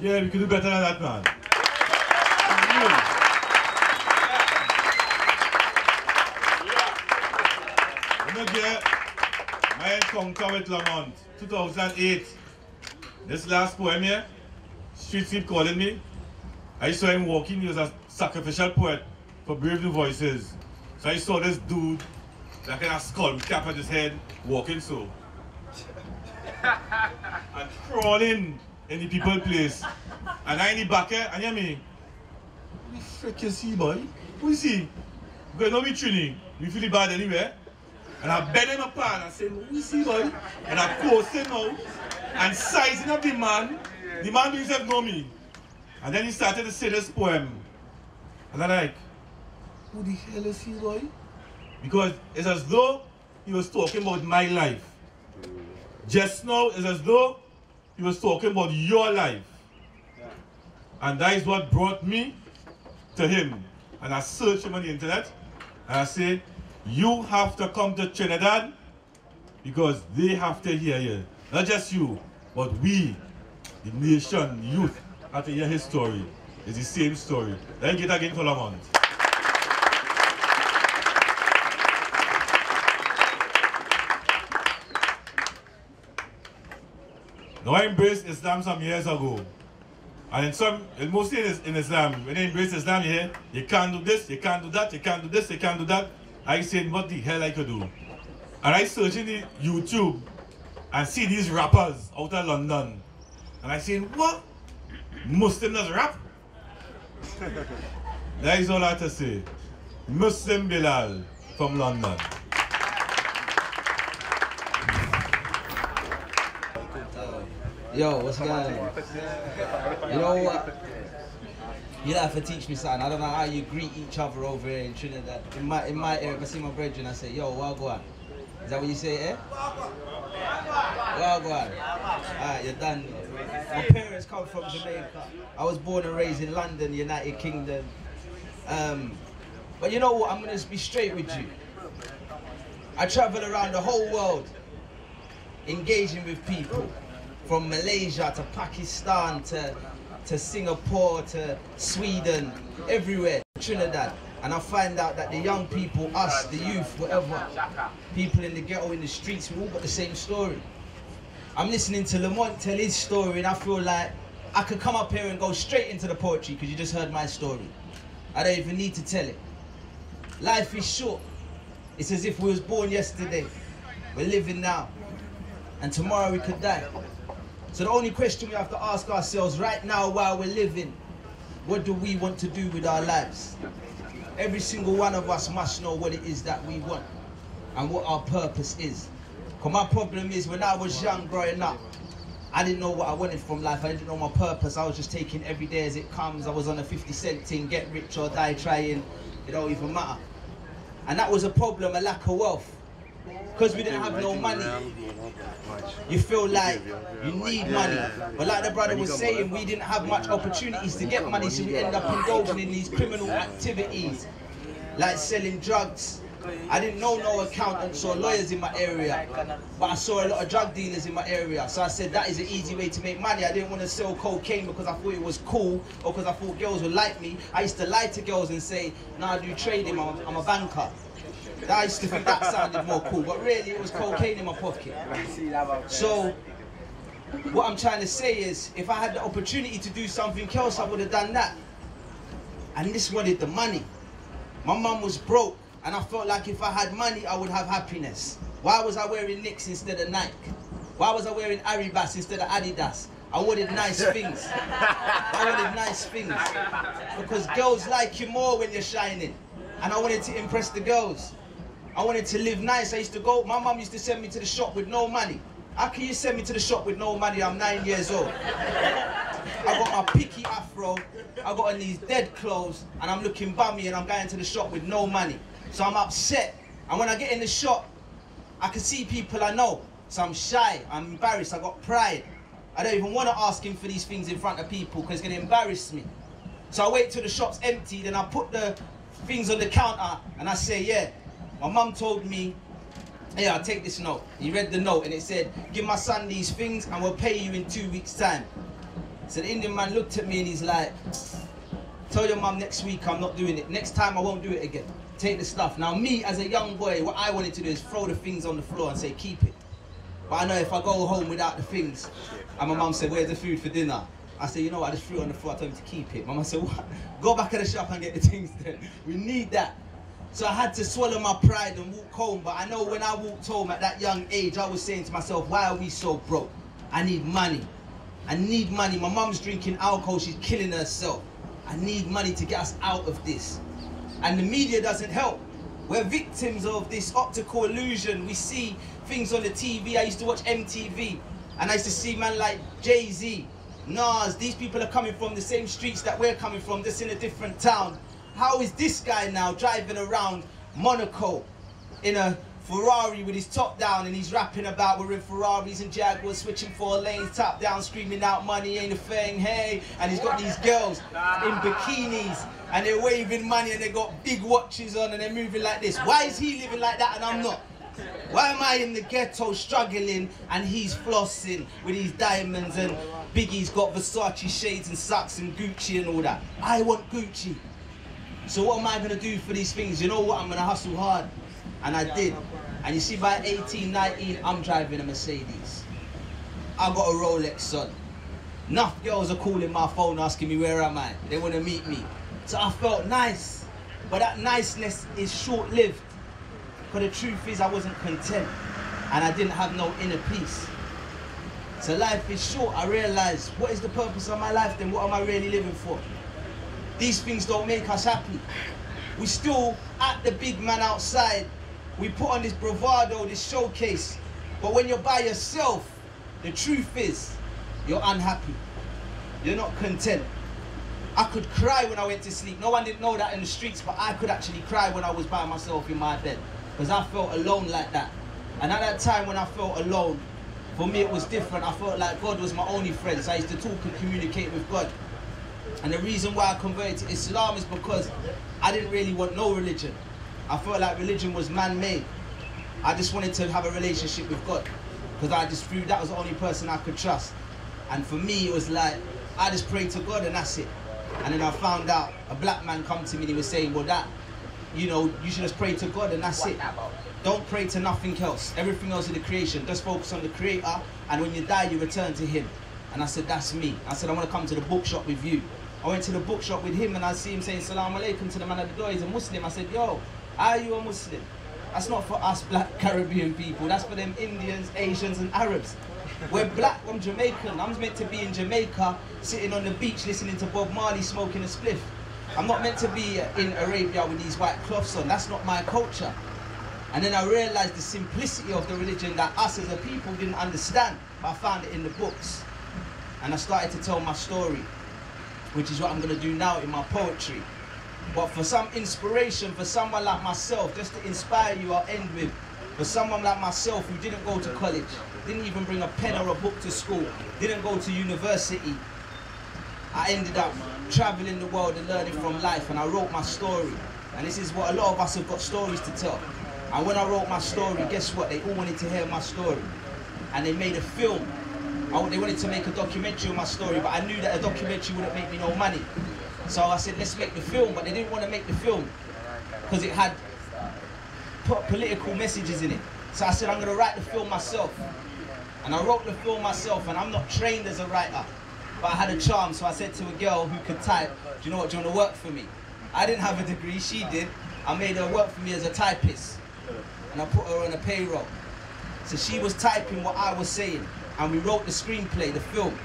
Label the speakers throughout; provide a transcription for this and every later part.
Speaker 1: Yeah, we can do better than that, man. My encounter with Lamont, 2008. This last poem here, Street Sleep calling me. I saw him walking, he was a sacrificial poet for Brave New Voices. So I saw this dude, that kind of skull cap on his head, walking so. And crawling in the people place. And I in the back here, and you hear me? What the frick you see, boy? What you see? Because now we training, we feel bad anyway. And I bend him apart and say, what you see, boy? And I post him out and sizing up the man himself know me. And then he started to say this poem. And I'm like, who the hell is he, boy? Because it's as though he was talking about my life. Just now, it's as though he was talking about your life. And that is what brought me to him. And I searched him on the internet. And I said, you have to come to Trinidad because they have to hear you. Not just you, but we, the nation, youth, have to hear his story. It's the same story. Then get again for Lamont. Now I embraced Islam some years ago. And mostly in Islam, when you embrace Islam, you hear, you can't do this, you can't do that, you can't do this, you can't do that. I said, what the hell I could do? And I searched in the YouTube and see these rappers out of London. And I said, what? Muslim does rap? That is all I have to say. Muslim Bilal from London.
Speaker 2: Yo, what's going on? You know what? You have to teach me something. I don't know how you greet each other over here in Trinidad. In my area, if I see my brethren, I say, yo, wagwan. Is that what you say, eh? Wagwan. Alright, you're done. My parents come from Jamaica. I was born and raised in London, United Kingdom. But you know what? I'm going to be straight with you. I travel around the whole world, engaging with people. From Malaysia to Pakistan to Singapore to Sweden, everywhere, Trinidad. And I find out that the young people, us, the youth, whatever, people in the ghetto, in the streets, we all got the same story. I'm listening to Lamont tell his story and I feel like I could come up here and go straight into the poetry because you just heard my story. I don't even need to tell it. Life is short. It's as if we was born yesterday. We're living now. And tomorrow we could die. So the only question we have to ask ourselves right now while we're living, what do we want to do with our lives? Every single one of us must know what it is that we want and what our purpose is. Because my problem is when I was young growing up, I didn't know what I wanted from life. I didn't know my purpose. I was just taking every day as it comes. I was on a 50-cent thing, get rich or die trying. It don't even matter. And that was a problem, a lack of wealth. Because we didn't have no money, you feel like you need money. But like the brother was saying, we didn't have much opportunities to get money, so we end up indulging in these criminal activities, like selling drugs. I didn't know no accountants or lawyers in my area, but I saw a lot of drug dealers in my area. So I said that is an easy way to make money. I didn't want to sell cocaine because I thought it was cool or because I thought girls would like me. I used to lie to girls and say, no, I do trading, I'm a banker. I used to think that sounded more cool, but really it was cocaine in my pocket. So, what I'm trying to say is, if I had the opportunity to do something else, I would have done that. And this wanted the money. My mum was broke, and I felt like if I had money, I would have happiness. Why was I wearing Nicks instead of Nike? Why was I wearing Arribas instead of Adidas? I wanted nice things. I wanted nice things. Because girls like you more when you're shining. And I wanted to impress the girls. I wanted to live nice. I used to go, my mum used to send me to the shop with no money. How can you send me to the shop with no money? I'm 9 years old. I got my picky afro, I got on these dead clothes, and I'm looking bummy and I'm going to the shop with no money. So I'm upset. And when I get in the shop, I can see people I know. So I'm shy, I'm embarrassed, I got pride. I don't even want to ask him for these things in front of people because it's going to embarrass me. So I wait till the shop's empty, then I put the things on the counter and I say, yeah. My mum told me, hey, I'll take this note. He read the note and it said, give my son these things and we'll pay you in 2 weeks' time. So the Indian man looked at me and he's like, tell your mum next week I'm not doing it. Next time I won't do it again. Take the stuff. Now me as a young boy, what I wanted to do is throw the things on the floor and say, keep it. But I know if I go home without the things, and my mum said, where's the food for dinner? I said, you know what, I just threw it on the floor, I told him to keep it. My mum said, what? Go back at the shop and get the things then. We need that. So I had to swallow my pride and walk home. But I know when I walked home at that young age, I was saying to myself, why are we so broke? I need money. I need money. My mum's drinking alcohol, she's killing herself. I need money to get us out of this. And the media doesn't help. We're victims of this optical illusion. We see things on the TV. I used to watch MTV, and I used to see man like Jay-Z, Nas. These people are coming from the same streets that we're coming from, just in a different town. How is this guy now driving around Monaco in a Ferrari with his top down, and he's rapping about we're in Ferraris and Jaguars, switching 4 lanes, top down, screaming out money ain't a thing, hey. And he's got these girls in bikinis and they're waving money and they got big watches on and they're moving like this. Why is he living like that and I'm not? Why am I in the ghetto struggling and he's flossing with his diamonds, and Biggie's got Versace shades and socks and Gucci and all that? I want Gucci. So what am I gonna do for these things? You know what, I'm gonna hustle hard. And I did. And you see, by 18, 19, I'm driving a Mercedes. I got a Rolex on. Enough girls are calling my phone asking me where am I. They want to meet me. So I felt nice. But that niceness is short-lived. Because the truth is I wasn't content. And I didn't have no inner peace. So life is short. I realized, what is the purpose of my life then? What am I really living for? These things don't make us happy. We still at the big man outside. We put on this bravado, this showcase. But when you're by yourself, the truth is, you're unhappy. You're not content. I could cry when I went to sleep. No one didn't know that in the streets, but I could actually cry when I was by myself in my bed. Because I felt alone like that. And at that time when I felt alone, for me it was different. I felt like God was my only friend. So I used to talk and communicate with God. And the reason why I converted to Islam is because I didn't really want no religion. I felt like religion was man-made. I just wanted to have a relationship with God, because I just knew that was the only person I could trust. And for me, it was like, I just prayed to God and that's it. And then I found out a black man come to me and he was saying, well that, you know, you should just pray to God and that's it. Don't pray to nothing else. Everything else is the creation. Just focus on the creator, and when you die, you return to him. And I said, that's me. I said, I want to come to the bookshop with you. I went to the bookshop with him and I see him saying, Salaam alaikum to the man at the door. He's a Muslim. I said, yo, are you a Muslim? That's not for us black Caribbean people. That's for them Indians, Asians and Arabs. We're black, I'm Jamaican. I'm meant to be in Jamaica, sitting on the beach listening to Bob Marley smoking a spliff. I'm not meant to be in Arabia with these white cloths on. That's not my culture. And then I realized the simplicity of the religion that us as a people didn't understand. But I found it in the books. And I started to tell my story, which is what I'm going to do now in my poetry. But for some inspiration, for someone like myself, just to inspire you, I'll end with, for someone like myself who didn't go to college, didn't even bring a pen or a book to school, didn't go to university, I ended up traveling the world and learning from life, and I wrote my story. And this is what a lot of us have got stories to tell. And when I wrote my story, guess what? They all wanted to hear my story. And they made a film. They wanted to make a documentary on my story, but I knew that a documentary wouldn't make me no money. So I said, let's make the film, but they didn't want to make the film because it had political messages in it. So I said, I'm going to write the film myself. And I wrote the film myself, and I'm not trained as a writer, but I had a charm. So I said to a girl who could type, do you know what, do you want to work for me? I didn't have a degree, she did. I made her work for me as a typist, and I put her on a payroll. So she was typing what I was saying, and we wrote the screenplay, the film.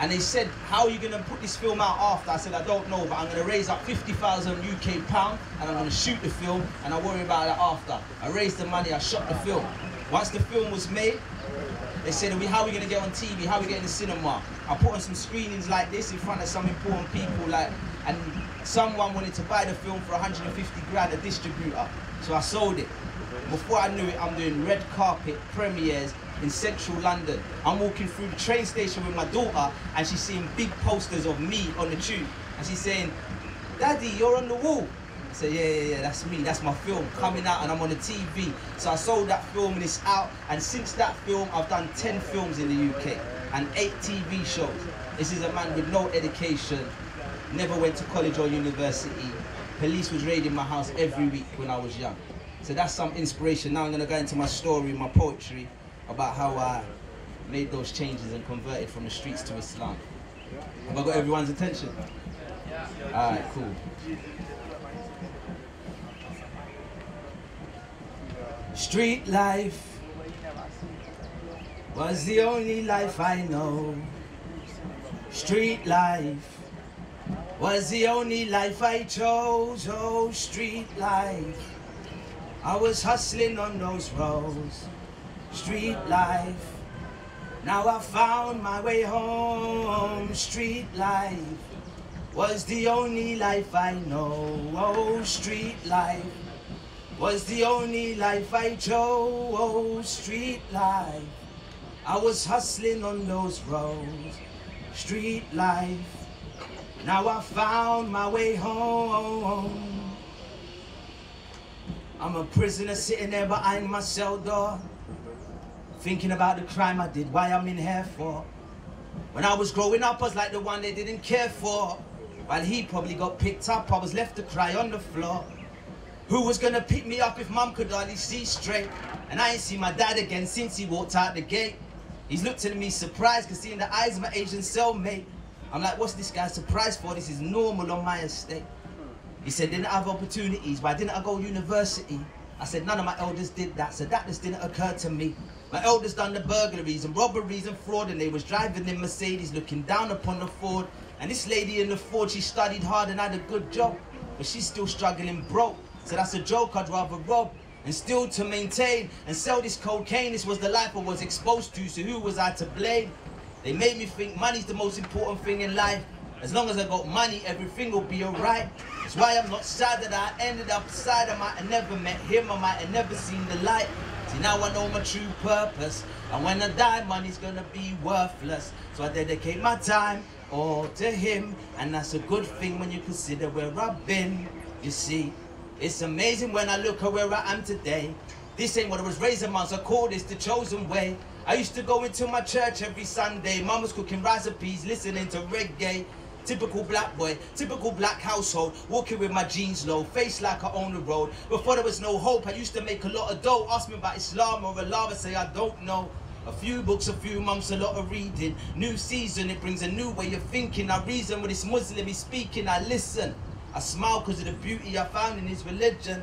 Speaker 2: And they said, how are you going to put this film out after? I said, I don't know, but I'm going to raise up 50,000 UK pounds and I'm going to shoot the film and I'll worry about it after. I raised the money, I shot the film. Once the film was made, they said, how are we going to get on TV? How are we getting the cinema? I put on some screenings like this in front of some important people, and someone wanted to buy the film for 150 grand, a distributor. So I sold it. Before I knew it, I'm doing red carpet premieres in central London. I'm walking through the train station with my daughter and she's seeing big posters of me on the tube. And she's saying, Daddy, you're on the wall. I said, yeah, that's me. That's my film coming out and I'm on the TV. So I sold that film and it's out. And since that film, I've done 10 films in the UK. and 8 TV shows. This is a man with no education, never went to college or university. Police was raiding my house every week when I was young. So that's some inspiration. Now I'm gonna go into my story, my poetry, about how I made those changes and converted from the streets to Islam. Have I got everyone's attention? Alright, cool. Street life was the only life I know. Street life was the only life I chose. Oh, street life, I was hustling on those roads. Street life, now I found my way home. Street life was the only life I know. Oh, street life was the only life I chose. Oh, street life, I was hustling on those roads. Street life, now I found my way home. I'm a prisoner sitting there behind my cell door, thinking about the crime I did, why I'm in here for. When I was growing up, I was like the one they didn't care for. While he probably got picked up, I was left to cry on the floor. Who was gonna pick me up if mum could hardly see straight? And I ain't seen my dad again since he walked out the gate. He's looked at me surprised, cause seeing the eyes of my Asian cellmate. I'm like, what's this guy surprised for? This is normal on my estate. He said, didn't I have opportunities? Why didn't I go to university? I said, none of my elders did that, so that just didn't occur to me. My elders done the burglaries and robberies and fraud, and they was driving in Mercedes, looking down upon the Ford. And this lady in the Ford, she studied hard and had a good job, but she's still struggling broke. So that's a joke I'd rather rob, and still to maintain and sell this cocaine. This was the life I was exposed to, so who was I to blame? They made me think money's the most important thing in life. As long as I got money, everything will be alright. That's why I'm not sad that I ended up sad. I might have never met him, I might have never seen the light. See, now I know my true purpose, and when I die, money's gonna be worthless. So I dedicate my time all to him, and that's a good thing when you consider where I've been. You see, it's amazing when I look at where I am today. This ain't what I was raised among, so I call this the chosen way. I used to go into my church every Sunday. Mum was cooking rice and peas, listening to reggae. Typical black boy, typical black household, walking with my jeans low, face like I own the road. Before there was no hope, I used to make a lot of dough. Ask me about Islam or Allah, I say I don't know. A few books, a few months, a lot of reading. New season, it brings a new way of thinking. I reason with this Muslim he's speaking, I listen. I smile because of the beauty I found in his religion.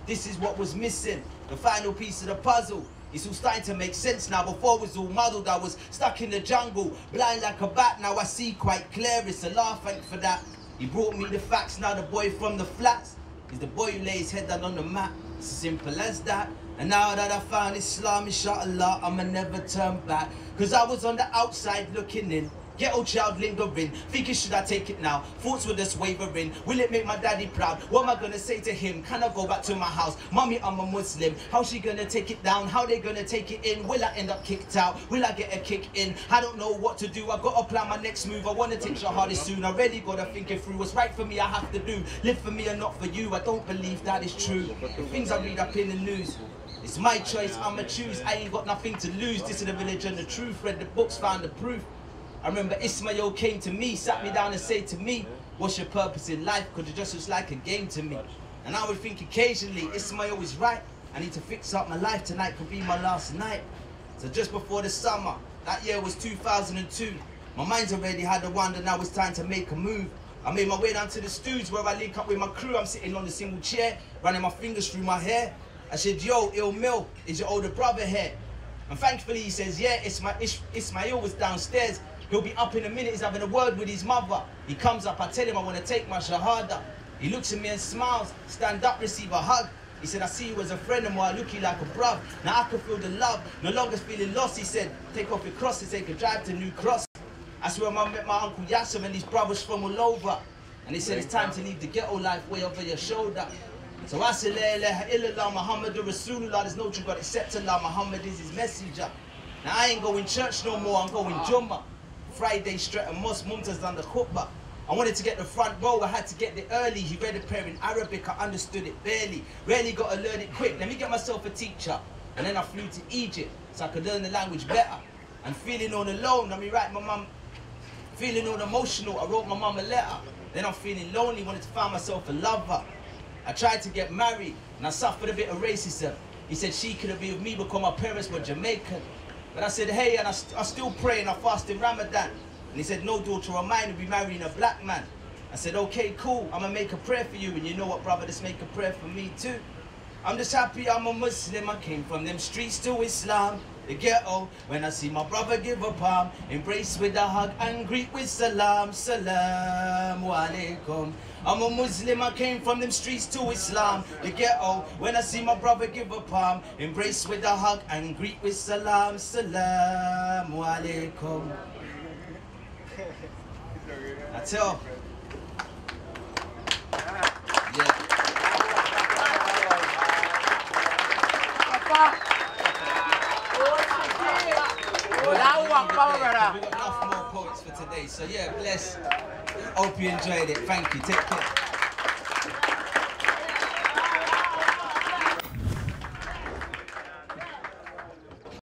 Speaker 2: This is what was missing, the final piece of the puzzle. It's all starting to make sense now. Before it was all muddled, I was stuck in the jungle, blind like a bat. Now I see quite clear, it's Allah, thank for that. He brought me the facts, now the boy from the flats is the boy who lays his head down on the mat. It's as simple as that. And now that I found Islam, inshallah, I'ma never turn back. Cause I was on the outside looking in, ghetto child lingering, thinking should I take it now? Thoughts were just wavering, will it make my daddy proud? What am I gonna say to him? Can I go back to my house? Mommy, I'm a Muslim, how's she gonna take it down? How they gonna take it in? Will I end up kicked out? Will I get a kick in? I don't know what to do, I gotta plan my next move. I wanna take Shahada soon, I really gotta think it through. What's right for me I have to do, live for me and not for you. I don't believe that is true, the things I read up in the news. It's my choice, I'ma choose, I ain't got nothing to lose. This is the religion, the truth, read the books, found the proof. I remember Ismail came to me, sat me down and said to me, what's your purpose in life? Because it just looks like a game to me. And I would think occasionally, Ismail is right. I need to fix up my life, tonight could be my last night. So just before the summer, that year was 2002. My mind's already had a wonder, now it's time to make a move. I made my way down to the studios where I link up with my crew. I'm sitting on the single chair, running my fingers through my hair. I said, yo, Ill Mill, is your older brother here? And thankfully he says, yeah, Ismail was downstairs. He'll be up in a minute, he's having a word with his mother. He comes up, I tell him I want to take my shahada. He looks at me and smiles, stand up, receive a hug. He said, I see you as a friend and more, I look you like a bruv. Now I can feel the love, no longer feeling lost. He said, take off your cross and take a drive to New Cross. That's where I met my Uncle Yasser and his brothers from all over. And he said, it's time to leave the ghetto life way over your shoulder. So I said, La ilaha illallah, Muhammadur Rasulullah, there's no true God except Allah, Muhammad is his messenger. Now I ain't going church no more, I'm going Jummah. Friday straight and Mosque, Mumtaz done the khutbah. I wanted to get the front row, I had to get there early. He read a prayer in Arabic, I understood it barely. Really got to learn it quick, let me get myself a teacher. And then I flew to Egypt, so I could learn the language better. and feeling all alone. I mean, right, my mum, feeling all emotional. I wrote my mum a letter. Then I'm feeling lonely, wanted to find myself a lover. I tried to get married, and I suffered a bit of racism. He said she couldn't be with me because my parents were Jamaican. But I said, hey, and I still pray and I fast in Ramadan. And he said, no daughter of mine will be marrying a black man. I said, okay, cool, I'm gonna make a prayer for you. And you know what, brother, just make a prayer for me too. I'm just happy I'm a Muslim. I came from them streets to Islam, the ghetto. When I see my brother give a palm, embrace with a hug and greet with salam, salam alaikum. I'm a Muslim, I came from them streets to Islam, the ghetto. When I see my brother give a palm, embrace with a hug and greet with salam, salam alaikum. I tell. Yeah. We've got enough more poets for today, so yeah, bless. Hope you enjoyed it. Thank you. Take care.